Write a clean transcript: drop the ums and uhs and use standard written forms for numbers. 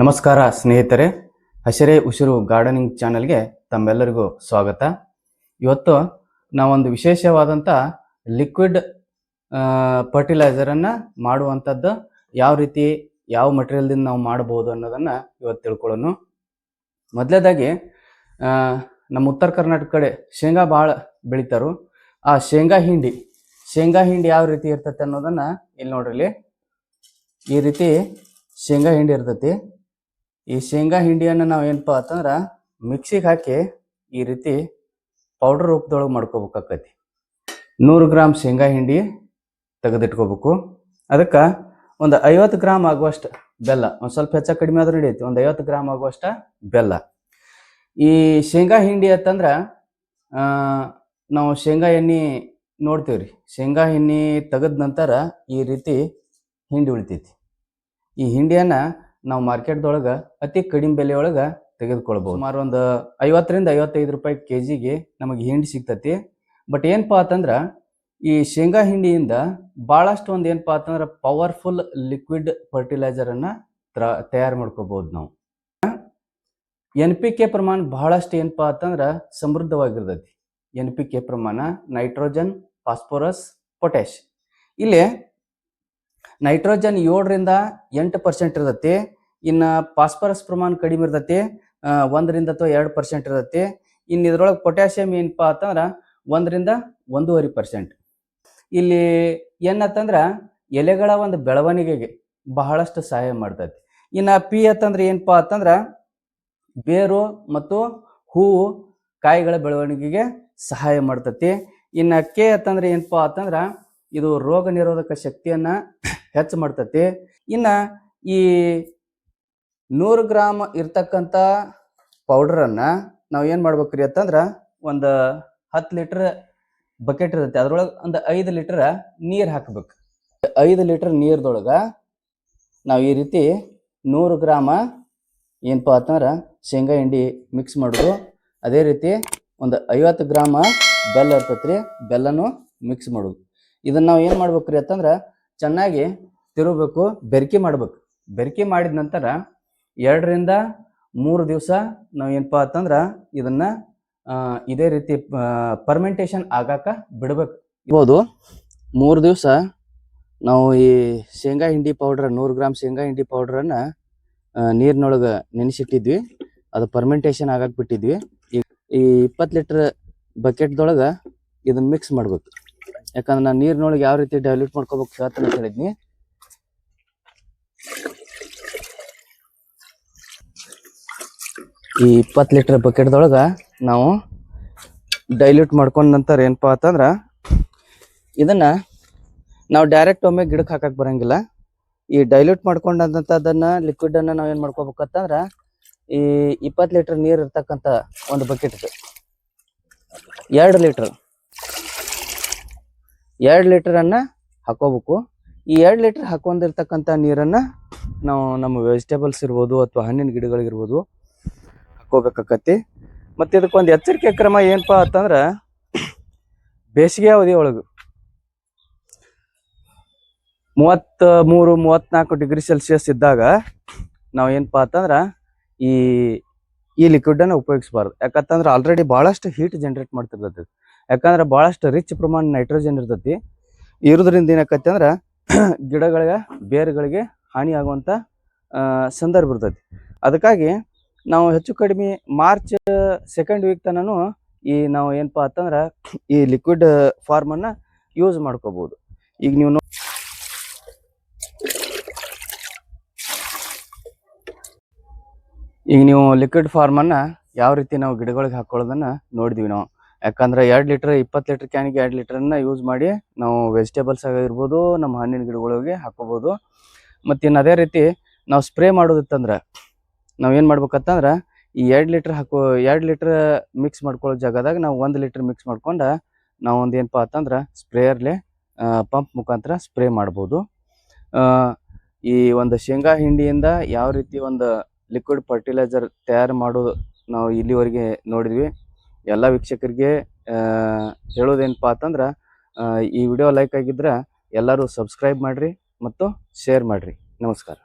ನಮಸ್ಕಾರ ಸ್ನೇಹಿತರೆ, ಹಸಿರೇ ಉಸಿರು ಗಾರ್ಡನಿಂಗ್ ಚಾನೆಲ್ಗೆ ತಮ್ಮೆಲ್ಲರಿಗೂ ಸ್ವಾಗತ. ಇವತ್ತು ನಾವೊಂದು ವಿಶೇಷವಾದಂಥ ಲಿಕ್ವಿಡ್ ಫರ್ಟಿಲೈಸರನ್ನು ಮಾಡುವಂಥದ್ದು ಯಾವ ರೀತಿ ಯಾವ ಮಟೀರಿಯಲ್ದಿಂದ ನಾವು ಮಾಡ್ಬೋದು ಅನ್ನೋದನ್ನು ಇವತ್ತು ತಿಳ್ಕೊಳ್ಳೋಣ. ಮೊದಲೇದಾಗಿ ನಮ್ಮ ಉತ್ತರ ಕರ್ನಾಟಕ ಕಡೆ ಶೇಂಗಾ ಭಾಳ ಬೆಳಿತಾರು. ಆ ಶೇಂಗಾ ಹಿಂಡಿ ಯಾವ ರೀತಿ ಇರ್ತೈತೆ ಅನ್ನೋದನ್ನು ಇಲ್ಲಿ ನೋಡ್ರಿ. ಈ ರೀತಿ ಶೇಂಗಾ ಹಿಂಡಿ ಇರ್ತೈತಿ. ಈ ಶೇಂಗಾ ಹಿಂಡಿಯನ್ನು ನಾವು ಏನಪ್ಪ ಅಂತಂದ್ರೆ ಮಿಕ್ಸಿಗೆ ಹಾಕಿ ಈ ರೀತಿ ಪೌಡರ್ ರೂಪದೊಳಗೆ ಮಾಡ್ಕೋಬೇಕಾಕತಿ. 100 ಗ್ರಾಮ್ ಶೇಂಗಾ ಹಿಂಡಿ ತೆಗೆದಿಟ್ಕೋಬೇಕು. ಅದಕ್ಕೆ ಒಂದು 50 ಗ್ರಾಮ್ ಆಗುವಷ್ಟು ಬೆಲ್ಲ, ಒಂದು ಸ್ವಲ್ಪ ಹೆಚ್ಚು ಕಡಿಮೆ ಆದ್ರೂ ನಡೆಯುತ್ತೆ. ಒಂದು 50 ಗ್ರಾಮ್ ಆಗುವಷ್ಟು ಬೆಲ್ಲ. ಈ ಶೇಂಗಾ ಹಿಂಡಿ ಅಂತಂದ್ರೆ ನಾವು ಶೇಂಗಾ ಎಣ್ಣೆ ನೋಡ್ತೀವಿ ರೀ. ಶೇಂಗಾ ಎಣ್ಣೆ ತೆಗೆದ ನಂತರ ಈ ರೀತಿ ಹಿಂಡಿ ಉಳಿತೈತಿ. ಈ ಹಿಂಡಿಯನ್ನು ನಾವು ಮಾರ್ಕೆಟ್ದೊಳಗೆ ಅತಿ ಕಡಿಮೆ ಬೆಲೆಯೊಳಗೆ ತೆಗೆದುಕೊಳ್ಬೋದು. ಸುಮಾರು ಒಂದು 50 ರಿಂದ 55 ರೂಪಾಯಿ ಕೆಜಿಗೆ ನಮಗೆ ಹಿಂಡಿ ಸಿಗ್ತತಿ. ಬಟ್ ಏನಪ್ಪ ಅಂತಂದ್ರೆ ಈ ಶೇಂಗಾ ಹಿಂಡಿಯಿಂದ ಭಾಳಷ್ಟು ಒಂದು ಏನಪ್ಪ ಅಂತಂದ್ರೆ ಪವರ್ಫುಲ್ ಲಿಕ್ವಿಡ್ ಫರ್ಟಿಲೈಸರನ್ನು ತಯಾರು ಮಾಡ್ಕೋಬೋದು ನಾವು. NPK ಪ್ರಮಾಣ ಬಹಳಷ್ಟು ಏನಪ್ಪ ಅಂತಂದ್ರೆ ಸಮೃದ್ಧವಾಗಿರ್ತೈತಿ. NPK ಪ್ರಮಾಣ ನೈಟ್ರೋಜನ್, ಫಾಸ್ಫರಸ್, ಪೊಟ್ಯಾಶ್. ಇಲ್ಲಿ ನೈಟ್ರೋಜನ್ 7 ರಿಂದ 8% ಇರ್ತೈತಿ. ಇನ್ನು ಫಾಸ್ಫರಸ್ ಪ್ರಮಾಣ ಕಡಿಮೆ ಇರ್ತೈತಿ, 1 ರಿಂದ ಅಥವಾ 2% ಇರ್ತೈತಿ. ಇನ್ನು ಇದ್ರೊಳಗೆ ಪೊಟ್ಯಾಷಿಯಮ್ ಏನಪ್ಪ ಅಂತಂದ್ರೆ 1 ರಿಂದ 1.5%. ಇಲ್ಲಿ ಏನತ್ತಂದ್ರೆ ಎಲೆಗಳ ಒಂದು ಬೆಳವಣಿಗೆಗೆ ಬಹಳಷ್ಟು ಸಹಾಯ ಮಾಡ್ತೈತಿ. ಇನ್ನು ಪಿ ಅಂತಂದ್ರೆ ಏನಪ್ಪ ಅಂತಂದ್ರೆ ಬೇರು ಮತ್ತು ಹೂವು ಕಾಯಿಗಳ ಬೆಳವಣಿಗೆಗೆ ಸಹಾಯ ಮಾಡ್ತೈತಿ. ಇನ್ನು ಕೆ ಅಂತಂದ್ರೆ ಏನಪ್ಪ ಅಂತಂದ್ರೆ ಇದು ರೋಗ ನಿರೋಧಕ ಶಕ್ತಿಯನ್ನು ಹೆಚ್ಚು ಮಾಡ್ತೈತಿ. ಇನ್ನು ಈ 100 ಗ್ರಾಮ್ ಇರ್ತಕ್ಕಂಥ ಪೌಡ್ರನ್ನು ನಾವು ಏನು ಮಾಡ್ಬೇಕ್ರಿ ಅಂತಂದ್ರೆ ಒಂದು 10 ಲೀಟ್ರ್ ಬಕೆಟ್ ಇರ್ತೈತಿ. ಅದ್ರೊಳಗೆ ಒಂದು 5 ಲೀಟ್ರ್ ನೀರು ಹಾಕಬೇಕು. 5 ಲೀಟ್ರ್ ನೀರ್ದೊಳಗೆ ನಾವು ಈ ರೀತಿ 100 ಗ್ರಾಮ ಏನಪ್ಪ ಅಂತಂದ್ರೆ ಶೇಂಗಾ ಹಿಂಡಿ ಮಿಕ್ಸ್ ಮಾಡೋದು. ಅದೇ ರೀತಿ ಒಂದು 50 ಗ್ರಾಮ ಬೆಲ್ಲ ಇರ್ತೈತಿ ರೀ, ಬೆಲ್ಲನೂ ಮಿಕ್ಸ್ ಮಾಡೋದು. ಇದನ್ನು ನಾವು ಏನು ಮಾಡ್ಬೇಕ್ರಿ ಅಂತಂದ್ರೆ ಚೆನ್ನಾಗಿ ತಿರುಗಬೇಕು, ಬೆರಕೆ ಮಾಡ್ಬೇಕು. ಬೆರಕೆ ಮಾಡಿದ ನಂತರ 2 ರಿಂದ 3 ದಿವಸ ನಾವು ಏನಪ್ಪ ಅಂತಂದ್ರೆ ಇದನ್ನು ಇದೇ ರೀತಿ ಫರ್ಮೆಂಟೇಷನ್ ಆಗಾಕ ಬಿಡ್ಬೇಕು. ಇರ್ಬೋದು 3 ದಿವಸ ನಾವು ಈ ಶೇಂಗಾ ಹಿಂಡಿ ಪೌಡ್ರ್ 100 ಗ್ರಾಮ್ ಶೇಂಗಾ ಹಿಂಡಿ ಪೌಡ್ರನ್ನು ನೀರಿನೊಳಗೆ ನೆನೆಸಿಟ್ಟಿದ್ವಿ. ಅದು ಫರ್ಮೆಂಟೇಷನ್ ಆಗಕ್ಕೆ ಬಿಟ್ಟಿದ್ವಿ. ಈ 20 ಲೀಟ್ರ್ ಬಕೆಟ್ದೊಳಗೆ ಇದನ್ನು ಮಿಕ್ಸ್ ಮಾಡ್ಬೇಕು. ಯಾಕಂದ್ರೆ ನಾನು ನೀರಿನೊಳಗೆ ಯಾವ ರೀತಿ ಡೈಲ್ಯೂಟ್ ಮಾಡ್ಕೋಬೇಕು ಹೇಳ್ತಾನೆ ಅಂತ ಹೇಳಿದ್ನಿ. ಈ 20 ಲೀಟ್ರ್ ಬಕೆಟ್ದೊಳಗೆ ನಾವು ಡೈಲ್ಯೂಟ್ ಮಾಡ್ಕೊಂಡ ನಂತರ ಏನಪ್ಪ ಅಂತಂದ್ರೆ ಇದನ್ನು ನಾವು ಡೈರೆಕ್ಟ್ ಒಮ್ಮೆ ಗಿಡಕ್ಕೆ ಹಾಕಕ್ಕೆ ಬರೋಂಗಿಲ್ಲ. ಈ ಡೈಲ್ಯೂಟ್ ಮಾಡ್ಕೊಂಡಂಥದ್ದನ್ನು ಲಿಕ್ವಿಡನ್ನು ನಾವು ಏನು ಮಾಡ್ಕೋಬೇಕಂತಂದ್ರೆ ಈ 20 ಲೀಟ್ರ್ ನೀರು ಇರ್ತಕ್ಕಂಥ ಒಂದು ಬಕೆಟ್ 2 ಲೀಟ್ರನ್ನು ಹಾಕೋಬೇಕು. ಈ 2 ಲೀಟ್ರ್ ಹಾಕೊಂಡಿರ್ತಕ್ಕಂಥ ನೀರನ್ನು ನಾವು ನಮ್ಮ ವೆಜಿಟೇಬಲ್ಸ್ ಇರ್ಬೋದು ಅಥವಾ ಹಣ್ಣಿನ ಗಿಡಗಳಿಗಿರ್ಬೋದು ಹಾಕೋಬೇಕಾಕತಿ. ಮತ್ತು ಇದಕ್ಕೊಂದು ಎಚ್ಚರಿಕೆ ಕ್ರಮ ಏನಪ್ಪ ಅಂತಂದ್ರೆ ಬೇಸಿಗೆ ಅವಧಿ ಒಳಗೆ 33-34 ಡಿಗ್ರಿ ಸೆಲ್ಸಿಯಸ್ ಇದ್ದಾಗ ನಾವು ಏನಪ್ಪ ಅಂತಂದ್ರೆ ಈ ಲಿಕ್ವಿಡನ್ನು ಉಪಯೋಗಿಸಬಾರ್ದು. ಯಾಕಂತಂದ್ರೆ ಆಲ್ರೆಡಿ ಭಾಳಷ್ಟು ಹೀಟ್ ಜನ್ರೇಟ್ ಮಾಡ್ತಿರ್ತೈತಿ. ಯಾಕಂದ್ರೆ ಭಾಳಷ್ಟು ರಿಚ್ ಪ್ರಮಾಣ ನೈಟ್ರೋಜನ್ ಇರ್ತೈತಿ. ಇರೋದ್ರಿಂದ ಏನಾಕತಿ ಅಂದ್ರೆ ಗಿಡಗಳಿಗೆ ಬೇರುಗಳಿಗೆ ಹಾನಿ ಆಗುವಂಥ ಸಂದರ್ಭ ಇರ್ತೈತಿ. ಅದಕ್ಕಾಗಿ ನಾವು ಹೆಚ್ಚು ಕಡಿಮೆ ಮಾರ್ಚ್ 2nd ವೀಕ್ ತನೂ ನಾವು ಏನಪ್ಪ ಅಂತಂದ್ರೆ ಈ ಲಿಕ್ವಿಡ್ ಫಾರ್ಮನ್ನು ಯೂಸ್ ಮಾಡ್ಕೋಬೋದು. ಈಗ ನೀವು ಲಿಕ್ವಿಡ್ ಫಾರ್ಮನ್ನು ಯಾವ ರೀತಿ ನಾವು ಗಿಡಗಳಿಗೆ ಹಾಕೊಳ್ಳೋದನ್ನು ನೋಡಿದ್ವಿ ನಾವು. ಯಾಕಂದ್ರೆ 2 ಲೀಟ್ರ್ 20 ಲೀಟ್ರ್ ಕ್ಯಾನಿಗೆ 2 ಲೀಟ್ರನ್ನ ಯೂಸ್ ಮಾಡಿ ನಾವು ವೆಜಿಟೇಬಲ್ಸ್ ಆಗಿರ್ಬೋದು ನಮ್ಮ ಹಣ್ಣಿನ ಗಿಡಗಳಿಗೆ ಹಾಕೋಬೋದು. ಮತ್ತು ಇನ್ನು ಅದೇ ರೀತಿ ನಾವು ಸ್ಪ್ರೇ ಮಾಡೋದಿತ್ತಂದ್ರೆ ನಾವು ಏನು ಮಾಡ್ಬೇಕಂತಂದ್ರೆ ಈ 2 ಲೀಟ್ರ್ ಮಿಕ್ಸ್ ಮಾಡ್ಕೊಳ್ಳೋ ಜಾಗದಾಗ ನಾವು 1 ಲೀಟ್ರ್ ಮಿಕ್ಸ್ ಮಾಡ್ಕೊಂಡು ನಾವು ಒಂದು ಏನಪ್ಪ ಅಂತಂದ್ರೆ ಸ್ಪ್ರೇಯರ್ಲೆ ಪಂಪ್ ಮುಖಾಂತರ ಸ್ಪ್ರೇ ಮಾಡ್ಬೋದು. ಈ ಒಂದು ಶೇಂಗಾ ಹಿಂಡಿಯಿಂದ ಯಾವ ರೀತಿ ಒಂದು ಲಿಕ್ವಿಡ್ ಫರ್ಟಿಲೈಸರ್ ತಯಾರು ಮಾಡೋದು ನಾವು ಇಲ್ಲಿವರೆಗೆ ನೋಡಿದ್ವಿ. ಎಲ್ಲ ವೀಕ್ಷಕರಿಗೆ ಹೇಳೋದೇನಪ್ಪ ಅಂತಂದ್ರೆ ಈ ವಿಡಿಯೋ ಲೈಕ್ ಆಗಿದ್ರೆ ಎಲ್ಲರೂ ಸಬ್ಸ್ಕ್ರೈಬ್ ಮಾಡಿರಿ ಮತ್ತು ಶೇರ್ ಮಾಡಿರಿ. ನಮಸ್ಕಾರ.